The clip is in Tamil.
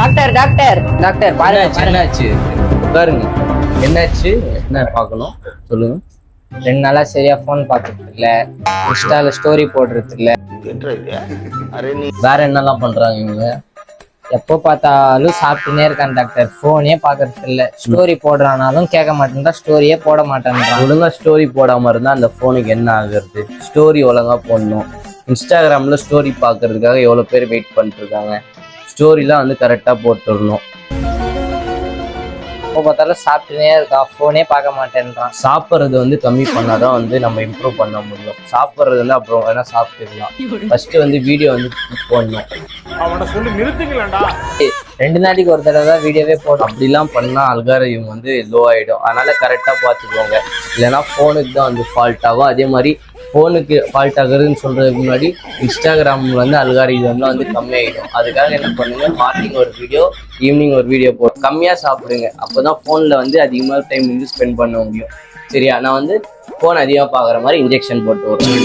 டாக்டர் டாக்டர் டாக்டர் பாருங்க என்னாச்சு பாருங்க என்னாச்சு என்ன பார்க்கணும் சொல்லுங்க. 2 நாளா சரியா போன் பாக்குறது இல்ல, இன்ஸ்டால ஸ்டோரி போடுறது இல்ல, வேற என்னெல்லாம் பண்றாங்க இவங்க? எப்போ பார்த்தாலும் சாப்பிட்டுனே இருக்கான் டாக்டர், போனே பாக்குறது இல்ல, ஸ்டோரி போடுறானாலும் கேட்க மாட்டேன்டா, ஸ்டோரியே போட மாட்டேன்றான். ஒழுங்கா ஸ்டோரி போடாம இருந்தா அந்த போனுக்கு என்ன ஆகுறது? ஸ்டோரி ஒழுங்கா போடணும். இன்ஸ்டாகிராம்ல ஸ்டோரி பாக்குறதுக்காக எவ்வளவு பேர் வெயிட் பண்ணிட்டு இருக்காங்க. ஸ்டோரிலாம் வந்து கரெக்டா போட்டுடணும். எப்போ பார்த்தாலும் சாப்பிட்டுனே இருக்கான், போனே பார்க்க மாட்டேன்றான். சாப்பிட்றது வந்து கம்மி பண்ணாதான் வந்து நம்ம இம்ப்ரூவ் பண்ண முடியும். சாப்பிட்றது வந்து அப்புறம் வேணா சாப்பிட்டுக்கலாம். ஃபர்ஸ்ட் வந்து வீடியோ வந்து போடணும். அவனை சொல்லி நிறுத்துங்களேன்டா. 2 நாளைக்கு ஒரு தடவை தான் வீடியோவே போடும். அப்படிலாம் பண்ணா அல்காரிதம் வந்து லோ ஆயிடும். அதனால கரெக்டா பார்த்துக்கோங்க. இல்லைன்னா ஃபோனுக்கு தான் வந்து ஃபால்ட் ஆகும். அதே மாதிரி ஃபோனுக்கு ஃபால்ட் ஆகுறதுன்னு சொல்றதுக்கு முன்னாடி இன்ஸ்டாகிராம் வந்து அல்காரிதம்லாம் வந்து கம்மியாயிடும். அதுக்காக என்ன பண்ணுங்க, மார்னிங் ஒரு வீடியோ, ஈவினிங் ஒரு வீடியோ போட்டு கம்மியாக சாப்பிடுங்க. அப்போதான் ஃபோனில் வந்து அதிகமாக டைம் வந்து ஸ்பெண்ட் பண்ண முடியும். சரியா? நான் வந்து ஃபோன் அதிகமாக பார்க்குற மாதிரி இன்ஜெக்ஷன் போட்டு வருவேன்.